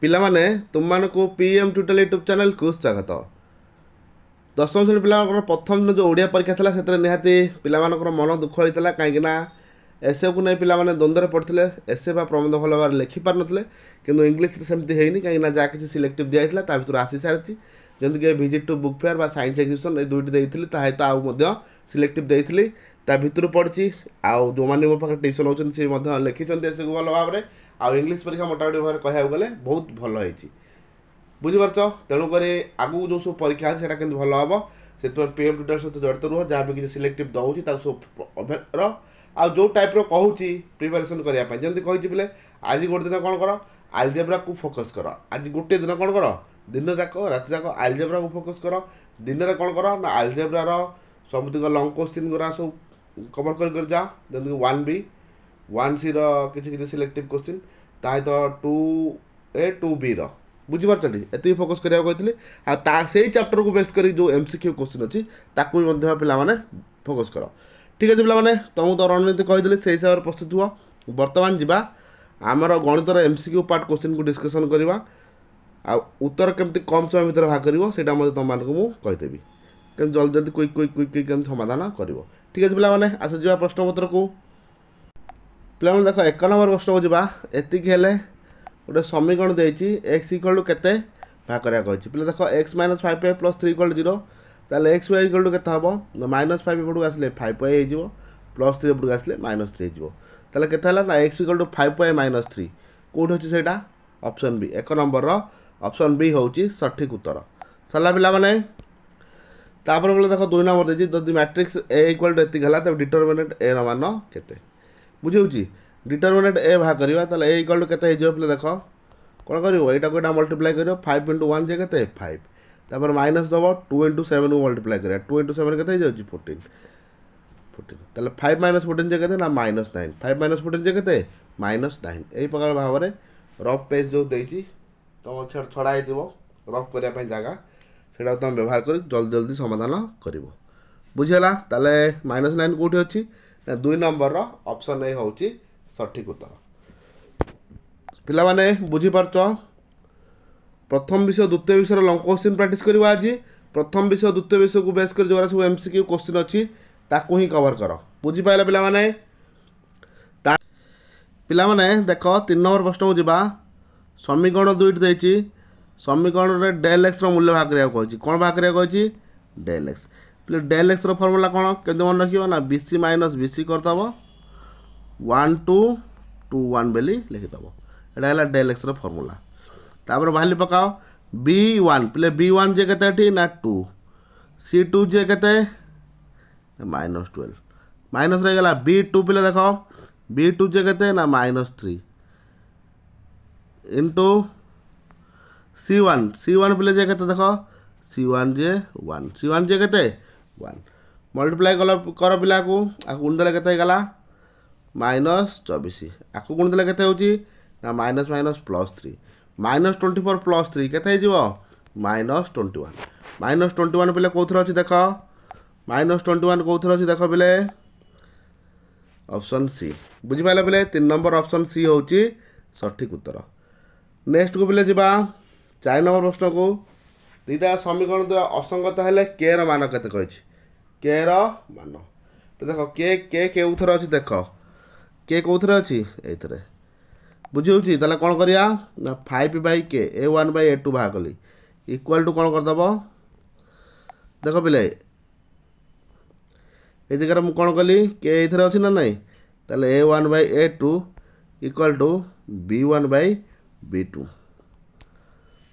ପିଲାମାନେ ତୁମମାନଙ୍କୁ PM tutorial YouTube ଚ୍ୟାନେଲକୁ ସ୍ୱାଗତ। ଦଶମ ଶ୍ରେଣୀ ପିଲାମାନଙ୍କର ପ୍ରଥମ ଦିନ ଯେଉଁ ଓଡ଼ିଆ ପରୀକ୍ଷା ଥିଲା ସେଥିରେ ନିହାତି ପିଲାମାନଙ୍କର ମନ ଦୁଃଖ ହୋଇଥିଲା, କାହିଁକିନା ଏସେକୁ ନେଇ ପିଲାମାନେ ଦ୍ୱନ୍ଦ୍ୱରେ ପଡ଼ିଥିଲେ। ଏସେ ବା ପ୍ରବନ୍ଧ ଭଲ ଭାବରେ ଲେଖିପାରୁନଥିଲେ, କିନ୍ତୁ ଇଂଲିଶରେ ସେମିତି ହେଇନି, କାହିଁକିନା ଯାହା କିଛି ସିଲେକ୍ଟିଭ୍ ଦିଆଯାଇଥିଲା ତା ଭିତରୁ ଆସିସାରିଛି। ଯେମିତିକି ଭିଜିଟ୍ ଟୁ ବୁକ୍ ଫେୟାର ବା ସାଇନ୍ସ ଏକ୍ଜିବିସନ୍ ଏ ଦୁଇଟି ଦେଇଥିଲି, ତା ସହିତ ଆଉ ମଧ୍ୟ ସିଲେକ୍ଟିଭ୍ ଦେଇଥିଲି, ତା ଭିତରୁ ପଡ଼ିଛି। ଆଉ ଯେଉଁମାନେ ମୋ ପାଖରେ ଟ୍ୟୁସନ୍ ହେଉଛନ୍ତି ସେ ମଧ୍ୟ ଲେଖିଛନ୍ତି ଏସେକୁ ଭଲ ଭାବରେ। ଆଉ ଇଂଲିଶ ପରୀକ୍ଷା ମୋଟାମୋଟି ଭାବରେ କହିବାକୁ ଗଲେ ବହୁତ ଭଲ ହେଇଛି, ବୁଝିପାରୁଛ। ତେଣୁକରି ଆଗକୁ ଯେଉଁ ସବୁ ପରୀକ୍ଷା ଅଛି ସେଇଟା କେମିତି ଭଲ ହେବ, ସେଥିପାଇଁ ପିଏମ୍ ଟ୍ୟୁଟୋରିଆଲ ସହିତ ଜଡ଼ିତ ରୁହ। ଯାହା ବି କିଛି ସିଲେକ୍ଟିଭ୍ ଦେଉଛି ତାକୁ ସବୁ ଅଭ୍ୟାସ କର। ଆଉ ଯେଉଁ ଟାଇପ୍ର କହୁଛି ପ୍ରିପାରେସନ୍ କରିବା ପାଇଁ, ଯେମିତି କହିଛି ପିଲେ ଆଜି ଗୋଟେ ଦିନ କ'ଣ କର, ଆଲଜେବ୍ରାକୁ ଫୋକସ୍ କର। ଆଜି ଗୋଟିଏ ଦିନ କ'ଣ କର, ଦିନ ଯାକ ରାତି ଯାକ ଆଲଜେବ୍ରାକୁ ଫୋକସ୍ କର। ଦିନରେ କ'ଣ କର ନା ଆଲଜେବ୍ରାର ସବୁତିକ ଲଙ୍ଗ୍ କୋଶ୍ଚିନ୍ ଗୁଡ଼ା ସବୁ କଭର୍ କରି ଯାଅ, ଯେମିତିକି 1B 1Cର କିଛି କିଛି ସିଲେକ୍ଟିଭ୍ କୋଶ୍ଚିନ୍, ତା ସହିତ 2A 2Bର, ବୁଝିପାରୁଛନ୍ତି। ଏତିକି ଫୋକସ୍ କରିବାକୁ କହିଥିଲି। ଆଉ ସେଇ ଚାପ୍ଟରକୁ ବେସ୍ କରି ଯେଉଁ MCQ କୋଶ୍ଚିନ୍ ଅଛି ତାକୁ ବି ମଧ୍ୟ ପିଲାମାନେ ଫୋକସ୍ କର। ଠିକ୍ ଅଛି ପିଲାମାନେ, ତୁମକୁ ତ ରଣନୀତି କହିଦେଲି, ସେଇ ହିସାବରେ ପ୍ରସ୍ତୁତ ହୁଅ। ବର୍ତ୍ତମାନ ଯିବା ଆମର ଗଣିତର MCQ ପାର୍ଟ କୋଶ୍ଚିନ୍କୁ ଡିସ୍କସନ୍ କରିବା। ଆଉ ଉତ୍ତର କେମିତି କମ୍ ସମୟ ଭିତରେ ବାହାର କରିବ ସେଇଟା ମଧ୍ୟ ତୁମମାନଙ୍କୁ ମୁଁ କହିଦେବି, କେମିତି ଜଲ୍ଦି ଜଲ୍ଦି କ୍ୱିକ୍ କେମିତି ସମାଧାନ କରିବ। ଠିକ୍ ଅଛି ପିଲାମାନେ, ଆସିଯିବା ପ୍ରଶ୍ନପତ୍ରକୁ। ପିଲାମାନେ ଦେଖ, 1 ନମ୍ବର ପ୍ରଶ୍ନକୁ ଯିବା। ଏତିକି ହେଲେ ଗୋଟେ ସମୀକରଣ ଦେଇଛି, x ଇକ୍ୱାଲ୍ ଟୁ କେତେ ଭାଗ କରିବାକୁ କହିଛି। ପିଲା ଦେଖ, x - 5y + 3 = 0, ତାହେଲେ x y ଇକ୍ୱାଲ୍ ଟୁ କେତେ ହେବ ନା -5 ଏପଟକୁ ଆସିଲେ 5y ହେଇଯିବ, +3 ଏପଟକୁ ଆସିଲେ -3 ହେଇଯିବ। ତାହେଲେ କେତେ ହେଲା ନା x ଇକ୍ୱାଲ୍ ଟୁ 5y - 3। କେଉଁଠି ଅଛି ସେଇଟା? ଅପସନ୍ ବି, 1 ନମ୍ବରର ଅପସନ୍ ବି ହେଉଛି ସଠିକ୍ ଉତ୍ତର। ସରିଲା ପିଲାମାନେ। ତାପରେ ବୋଲେ ଦେଖ, 2 ନମ୍ବର ଦେଇଛି, ଯଦି ମ୍ୟାଟ୍ରିକ୍ସ A ଇକ୍ୱାଲ୍ ଟୁ ଏତିକି ହେଲା, ତେବେ ଡିଟରମିନେଣ୍ଟ A ର ମାନ କେତେ? ବୁଝିହେଉଛି। ଡିଟରମିନେଣ୍ଟ A ବାହାର କରିବା, ତାହେଲେ A ଇକ୍ୱାଲ୍ ଟୁ କେତେ ହେଇଯିବ ପିଲା ଦେଖ, କ'ଣ କରିବ, ଏଇଟାକୁ ଏଇଟା ମଲ୍ଟିପ୍ଲାଏ କରିବ। 5 × 1 ଯେ କେତେ 5, ତାପରେ ମାଇନସ୍ ଦେବ 2 × 7କୁ ମଲ୍ଟିପ୍ଲାଏ କରିବା। 2 × 7 କେତେ ହେଇଯାଉଛି 14। ତାହେଲେ 5 - 14 ଯେ କେତେ ନା -9। 5 - 14 ଯେ କେତେ -9। ଏହି ପ୍ରକାର ଭାବରେ ରଫ୍ ପେଜ୍ ଯେଉଁ ଦେଇଛି ତୁମ ଛଡ଼ା ହେଇଥିବ ରଫ୍ କରିବା ପାଇଁ ଜାଗା, ସେଇଟାକୁ ତୁମେ ବ୍ୟବହାର କରି ଜଲ୍ଦି ଜଲ୍ଦି ସମାଧାନ କରିବ। ବୁଝିହେଲା। ତାହେଲେ -9 କେଉଁଠି ଅଛି ନା 2 ନମ୍ବରର ଅପସନ୍ ଏ ହେଉଛି ସଠିକ୍ ଉତ୍ତର। ପିଲାମାନେ ବୁଝିପାରୁଛ। ପ୍ରଥମ ବିଷୟ ଦ୍ୱିତୀୟ ବିଷୟର ଲଙ୍ଗ କୋଶ୍ଚିନ୍ ପ୍ରାକ୍ଟିସ୍ କରିବା ଆଜି। ପ୍ରଥମ ବିଷୟ ଦ୍ୱିତୀୟ ବିଷୟକୁ ବେସ୍ କରି ଯେଉଁଗୁଡ଼ା ସବୁ MCQ କୋଶ୍ଚିନ୍ ଅଛି ତାକୁ ହିଁ କଭର୍ କର। ବୁଝିପାରିଲ ପିଲାମାନେ। ପିଲାମାନେ ଦେଖ, 3 ନମ୍ବର ପ୍ରଶ୍ନକୁ ଯିବା। ସମୀକରଣ 2ଟି ଦେଇଛି, ସମୀକରଣରେ ଡେଲ୍ ଏକ୍ସର ମୂଲ୍ୟ ବାହାର କରିବାକୁ କହିଛି। କ'ଣ ବାହାର କରିବାକୁ କହିଛି? Dell X. ଡେଲ୍ ଏକ୍ସର ଫର୍ମୁଲା କ'ଣ କେମିତି ମନେ ରଖିବ ନା BC - BC କରିଦେବ, 1 2 2 1 ବୋଲି ଲେଖିଦେବ। ଏଇଟା ହେଲା ଡେଲ୍ ଏକ୍ସର ଫର୍ମୁଲା। ତାପରେ ଭାଲ୍ୟୁ ପକାଅ। B1 ପିଲେ B1 ଯେ କେତେ ଏଠି ନା 2, C2 ଯେ କେତେ -12, ମାଇନସ୍ ରହିଗଲା। B2 ପିଲେ ଦେଖ, B2 ଯେ କେତେ ନା -3 ଇଣ୍ଟୁ C1 ପିଲେ ଯେ କେତେ ଦେଖ, C1 ଯେ 1, C1 ଯେ କେତେ 1, ମଲ୍ଟିପ୍ଲାଏ କର ପିଲାକୁ। ଆକୁ ଗୁଣି ଦେଲେ କେତେ ହେଇଗଲା -24। ଆକୁ ଗୁଣି ଦେଲେ କେତେ ହେଉଛି ନା -3, -24 + 3 କେତେ ହେଇଯିବ -21। -21 ପିଲେ କେଉଁଥିରେ ଅଛି ଦେଖ, -21 କେଉଁଥିରେ ଅଛି ଦେଖ ପିଲେ, ଅପସନ୍ ସି। ବୁଝିପାରିଲେ ପିଲେ, 3 ନମ୍ବର ଅପସନ୍ ସି ହେଉଛି ସଠିକ୍ ଉତ୍ତର। ନେକ୍ସଟକୁ ପିଲେ ଯିବା 4 ନମ୍ବର ପ୍ରଶ୍ନକୁ। ଦୁଇଟା ସମୀକରଣ ଅସଙ୍ଗତ ହେଲେ କେ ର ମାନ କେତେ କହିଛି। କେ ର ମାନ ଦେଖ, କେ କେଉଁଥିରେ ଅଛି ଦେଖ, କେ କେଉଁଥିରେ ଅଛି ଏଇଥିରେ, ବୁଝିହେଉଛି। ତାହେଲେ କ'ଣ କରିବା ନା 5/k A1/A2 ବାହାର କଲି, ଇକ୍ୱାଲ୍ ଟୁ କ'ଣ କରିଦେବ ଦେଖ ପିଲେ, ଏ ଜାଗାରେ ମୁଁ କ'ଣ କଲି, କେ ଏଇଥିରେ ଅଛି ନା ନାହିଁ, ତାହେଲେ A1/A2 ଇକ୍ୱାଲ୍ ଟୁ B1/B2।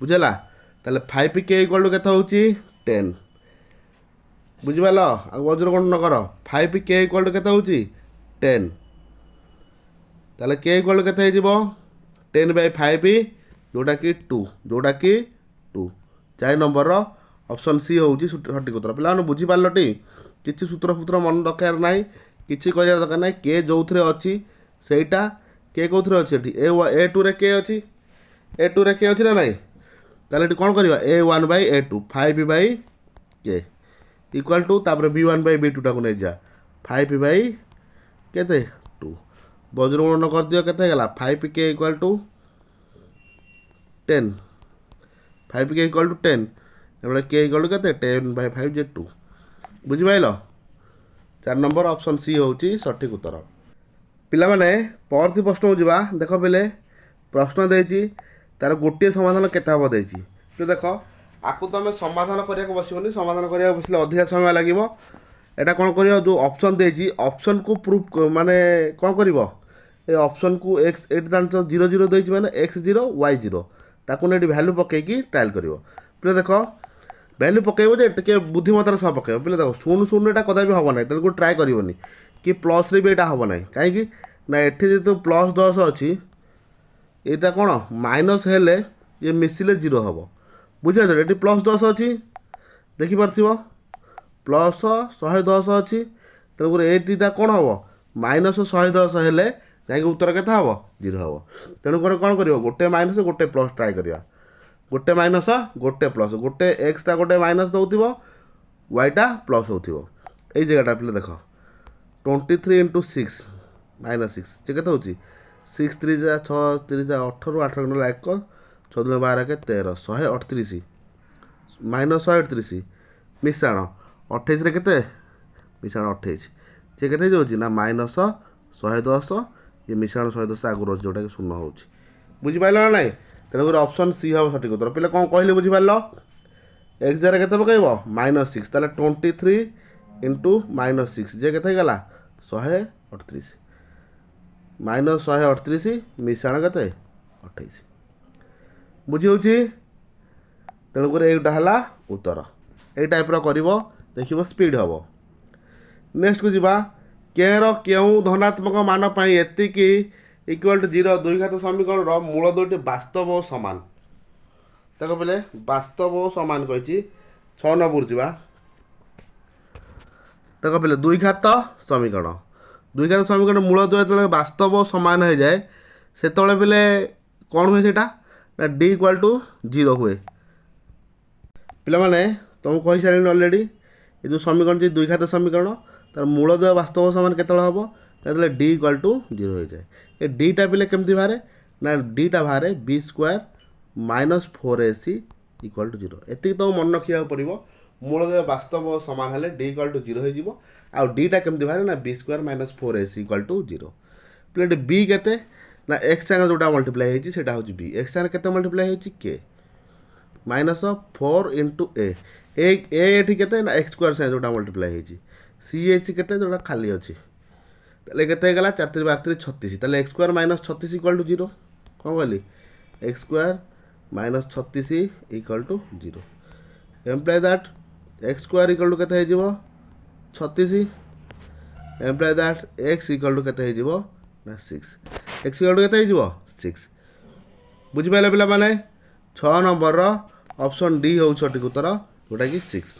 ବୁଝିହେଲା। ତାହେଲେ 5k ଇକ୍ୱାଲ୍ ଟୁ କେତେ ହେଉଛି 10। ବୁଝିପାରିଲ। ଆଉ ବଜ୍ର ଗଣନ କର, 5k ଇକ୍ୱାଲ୍ ଟୁ କେତେ ହେଉଛି 10। ତାହେଲେ k ଇକ୍ୱାଲ୍ ଟୁ କେତେ ହେଇଯିବ 10/5, ଯେଉଁଟାକି 2। 4 ନମ୍ବରର ଅପସନ୍ ସି ହେଉଛି ସଠିକ୍ ଉତ୍ତର। ପିଲାମାନେ ବୁଝିପାରିଲଟି। କିଛି ସୂତ୍ର ମନେ ରଖିବାର ନାହିଁ, କିଛି କରିବାର ଦରକାର ନାହିଁ। କେ ଯେଉଁଥିରେ ଅଛି ସେଇଟା, କେ କେଉଁଥିରେ ଅଛି ଏଠି A2ରେ କେ ଅଛି, A2ରେ କେ ଅଛି ନା ନାହିଁ। ତାହେଲେ ଏଠି କ'ଣ କରିବା, A1/A2 5/k ଇକ୍ୱାଲ୍ ଟୁ, ତାପରେ B1/B2ଟାକୁ ନେଇଯା 5/2। ବଜ୍ରଗୁଣନ କରିଦିଅ, କେତେ ହେଇଗଲା 5k ଇକ୍ୱାଲ୍ ଟୁ 10 5 के इक्वल टू 10 एवं के इक्वल टू के 10/5 जे 2 बुझिपाइल 4 नंबर ऑप्शन सी होची सठिक उत्तर पिला माने परथि प्रश्न को जिबा देखो पहले प्रश्न देछि तार गोटे समाधान केते हबो देछि तो देखो आकु तो आम समाधान करिया को बसिबोनी समाधान करिया बसले अधिक समय लागिवो एटा कोन करियो जो ऑप्शन देछि ऑप्शन को प्रूफ माने कोन करिवो ए ऑप्शन को x एट जान 0 0 देछि माने x0 y0 ताकू नेटी वैल्यू पके की ट्रायल करिवो पिला देखो वैल्यू पकेबो जे टिके बुद्धिमतार सह पकेबो पिला देखो 0 0 एटा कदा भी हबो नै ताको ट्राई करिवोनी कि प्लस रे भी एटा हबो नै काहे कि ना एठी जे तो प्लस 10 अछि एटा कोन माइनस हेले ये मिसिले 0 हबो बुझिया जे एठी प्लस 10 अछि देखि परथिबो प्लस 110 अछि तको एटीटा कोन हबो माइनस 110 हेले जाई उत्तर केता हबो 0 हबो तेनु कोन करिवो गोटे माइनस गोटे प्लस ट्राई करिया गोटे माइनस गोटे प्लस गोटे एक्स टा गोटे माइनस दउथिबो वाई टा प्लस होथिबो एई जगहटा पिले देखो 23 into 6 माइनस 6 जे केते होची 6 3 जा 6 3 जा 18 8 गणला 1 6 2 12 के 13 138 माइनस 138 मिसाण 28 रे केते मिसाण 28 जे केते जोची ना माइनस 110 ये मिसाण 110 आगु रोज जोटा के शून्य होची बुझि पाइलो ना नाही तेनु कर ऑप्शन सी हबो सठिक उत्तर पिले कोन कहले बुझि पाइलो x जरा केते पकाइबो -6 ताले 23 into -6 जे केते गला 138 माइनस 138 मिसाण केते 28 बुझि होची तेनु कर एटा हला उत्तर ए टाइप रो करिवो देखिबो स्पीड हबो नेक्स्ट को जिबा केर केउ धनात्मक मान पई एति की इक्वल टू 0 दुई घात समीकरण रो मूल दुईटी वास्तव और समान देखो पहले वास्तव और समान कहिछि 6 नंबर जिबा देखो पहले दुई घात समीकरण मूल दुई जतले वास्तव और समान हो जाए सेतले पहले कोन होय सेटा ना d इक्वल टू 0 हुए पिला माने तुम कहि सारिन ऑलरेडी ए जो समीकरण जे दुई घात समीकरण तार मूल दुई वास्तव समान केतले हबो जतले d इक्वल टू 0 हो जाए ए d टा पिले केमति बारे ना d टा बारे b square minus 4ac equal to 0 एति तो मन रखिया पड़िबो मूल दुई वास्तव समान हेले d इक्वल टू 0 हो जिवो आ d टा केमति बारे ना b square minus 4ac equal to 0 प्लेट b केते ना x संग जोटा मल्टीप्लाई हेछि सेटा होछि b x संग केते मल्टीप्लाई हेछि k माइनस 4 into a एठी केते ना x स्क्वायर संग जोटा मल्टीप्लाई हेछि c h केते जोटा खाली अछि तले केते गला 4 3 12 36 तले x square minus 36 equal to 0 कोन कहली x square minus 36 equal to 0 implies that x square equal to केते हे जिवो 36 implies that x equal to केते हे जिवो ना 6 x इक्वल टू केते हे जिवो 6 बुझि पाइले पिला माने 6 नंबर रो ऑप्शन डी हो सठिक उत्तर जोटा कि 6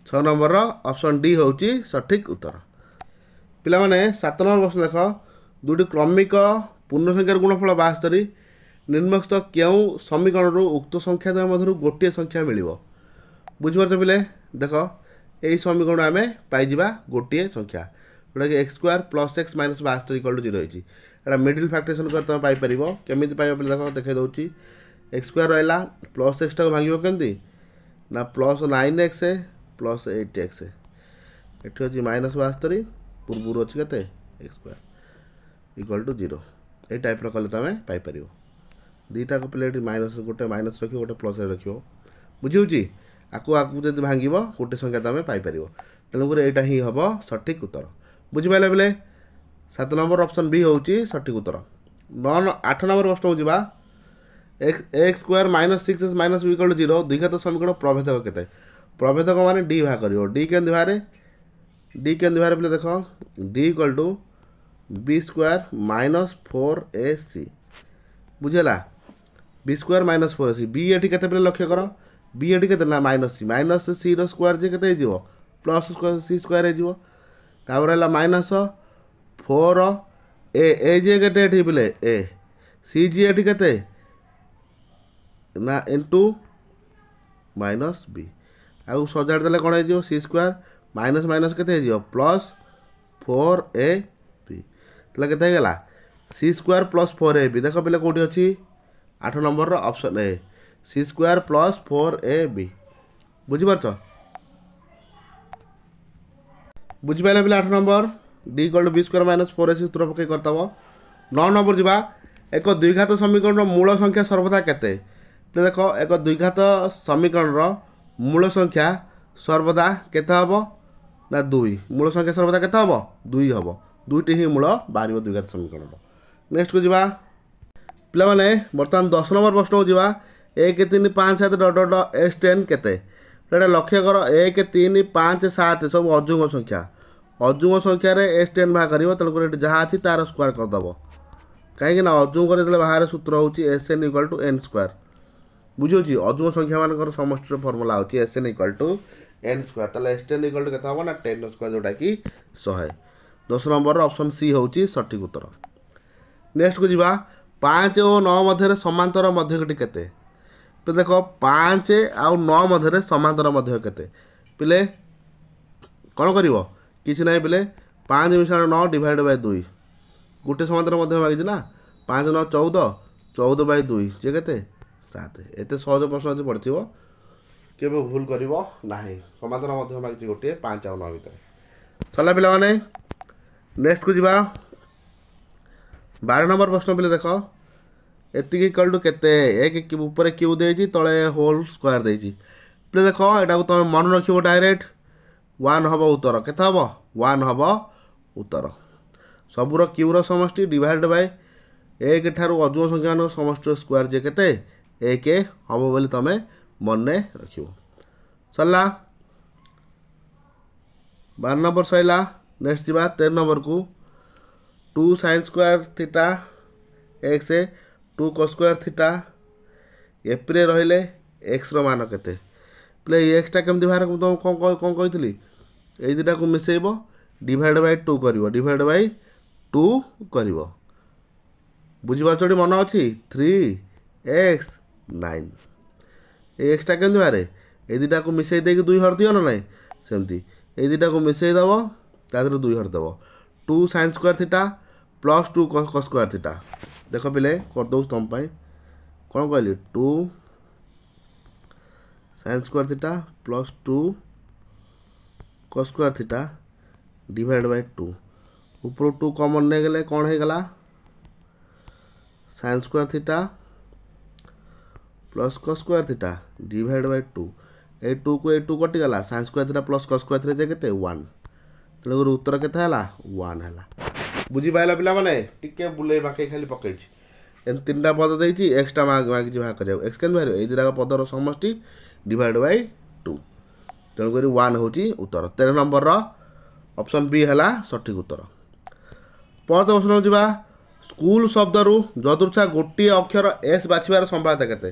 6 नंबर रो ऑप्शन डी होची सठिक उत्तर पिला माने 7 नंबर प्रश्न देखो दुटी क्रमिक पूर्ण संख्यार गुणफल 72 निम्नलिखित केउ समीकरण रो उक्त संख्या द्वय मध्यरु गोटे संख्या मिलिबो बुझि परछ पिले देखो एई समीकरण आमे पाइ जिबा गोटे संख्या जोटा कि x square plus x minus 72 equal to 0 होइची एटा मिडिल फैक्टरेशन कर तमे पाइ परिबो केमिति पाइबो पिले देखो देखाइ दउची x स्क्वायर रहला प्लस x टा भागिबो केमति ना प्लस 9x प्लस 8x एठी होची माइनस 72 पूर्वरु अछि केते x स्क्वायर इक्वल टू 0 ए टाइप रो कले तमे पाइ परिबो दीटा को प्लेट माइनस गोटे माइनस रखियो गोटे प्लस रखियो बुझिउची आकु आकु जदि भांगिबो गोटे संख्या तमे पाइ परिबो तेनु करे एटा ही हबो सठिक उत्तर बुझि पाइले बेले 7 नंबर ऑप्शन बी होची सठिक उत्तर 8 नंबर प्रश्न हो जिबा x square minus 6x minus b equal to 0 दुई घात समीकरण प्रभेदक केते प्रभेदक माने d भाग करियो d केन बारे पले देखो d equal to b square minus 4ac बुझेला b square minus 4ac b एठी केते पले लक्ष्य करो b एठी केते ना माइनस c रो स्क्वायर जे केते जिवो प्लस स्क्वायर c स्क्वायर हे जिवो तापर हला माइनस 4 a जे केते एठी पले a c जी एठी केते ना इनटू माइनस b आउ सजाड़ देले कोन हे जिवो c स्क्वायर माइनस माइनस केते हे जिवो प्लस 4ab तले केते हे गेला c स्क्वायर प्लस 4ab देखो पले कोठी अछि 8 number option A C square plus 4ab बुझिपारछ बुझिपारे पिला 8 number D equal to B square minus 4ac सूत्र पकई करतब 9 नंबर जीवा एक द्विघात समीकरण मूल संख्या सर्वदा केते देख एक द्विघात समीकरण मूल संख्या सर्वदा केते हबो ना 2 मूल संख्या सर्वदा केते हबो 2 हबो दुईटी ही मूल बाहर द्विघात समीकरण नेक्स्ट को जीवा पिला माने बर्तमान 10 नंबर प्रश्न को जीवा 1 3 5 7 डॉट डॉट s10 केते एटा लक्ष्य कर 1 3 5 7 सब अजुग संख्या रे s10 बाहर करिवो तलको जहाँ अछि तार स्क्वायर कर दबो कहीं ना अजुग करे बाहर सूत्र होची sn equal to n square बुझोची अजुग संख्या मानकर समष्टि फार्मूला होची sn equal to n square तले s10 इक्वल टू केता हो ना 10 स्क्वायर जोटा कि 100 10 नंबर ऑप्शन सी होची सठिक उत्तर नेक्स्ट को जीवा 5 और 9 मध्य समांतर मध्यकटी केते तो देखो 5 आउ 9 मध्य समांतर मध्य केते पिले कौन करिवो किसी ना पिले 5 मिसाण 9 डिवाइड बाय 2 गोटे समांतर मध्य मागिଛି ना 5 9 14 14 बाय 2 जे केते 7 एते सहज प्रश्न अछि पड़थिवो केबे भूल करिवो नाही समांतर मध्य मागिଛି गोटे 5 आउ 9 भीतर चला पिला माने नेक्स्ट को जीवा 12 नंबर प्रश्न पिले देखो एतिक इक्वल टू केते एक ऊपर क्यू देछि तळे होल स्क्वायर देछि पिले देखो एटा को तुम मन रखिबो डायरेक्ट 1 हबो उत्तर केते हबो 1 हबो उत्तर सबुर क्यू रो समष्टि डिवाइड बाय एक ठारू अजुग संख्या नो समष्टि स्क्वायर जे केते एक हबो बोली तमे मन रखिबो सरला 12 नंबर सैला नेक्स्ट जीवा 13 नंबर को 2 sin square theta x 2 cos square theta F रे रहिले x रो मान केते प्ले x टा केमति बाहर तुम कोन कहितली ए दुटा को मिसेइबो डिवाइड बाय 2 करिवो डिवाइड बाय 2 करिवो बुझी पाछडी मन अछि 3x 9 ए x टा केमति बारे ए दुटा को मिसेइ देके 2 हर दियो ना नै सेमति ए दुटा को मिसेइ दबो तादर 2 हर दबो 2 sin square theta plus 2 cos square theta देख पिले कर दो तुम पाई कौन कहली 2 sin square theta plus 2 cos square theta divide by 2 ऊपर 2 कॉमन ने गेले कौन हे गला sin square theta plus cos square theta divide by 2 ए 2 को ए 2 कटि गला sin square theta plus cos square theta जे केते 1 तेणु उत्तर केते हला 1 हला बुझी पाइला पिला माने टिके बुले बाके खाली पकैछि एन तीनटा पद देछि एक्स्ट्रा मागिछि भाग करियो एक्स केन बाहिर ए दिरा पदर समष्टि डिवाइड बाय 2 तेणु करी 1 होछि उत्तर 13 नंबर रो ऑप्शन बी हला सठिक उत्तर परत प्रश्न जिबा स्कूल शब्द रु जदुरछा गोटी अक्षर एस बाछिबार संभावना केते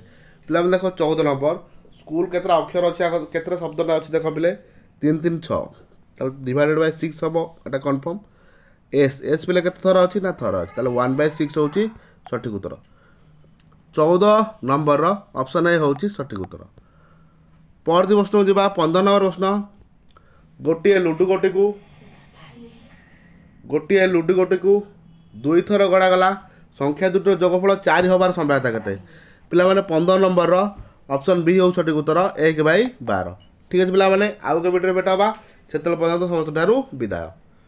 पिला माने देखो 14 नंबर स्कूल केतरा अक्षर अछि केतरा शब्द ना अछि देखो पिले 3 3 6 तल डिवाइडेड बाय 6 हबो एटा कंफर्म एस एस पिले केते थरा अछि ना थरा अछि तले 1/6 होछि सठिक उत्तर 14 नंबर रो ऑप्शन ए होछि सठिक उत्तर परती प्रश्न जिबा 15 नंबर प्रश्न गोटिए लुडु गोटी को दुई थर गड़ा गला संख्या दुटर जोगफल 4 होबार संभावना केते पिला माने 15 नंबर रो ऑप्शन बी हो सठिक उत्तर 1/12 ठीक है पिला माने आउ के वीडियो बेटा बा सेतल पर्यंत समस्त विदाय।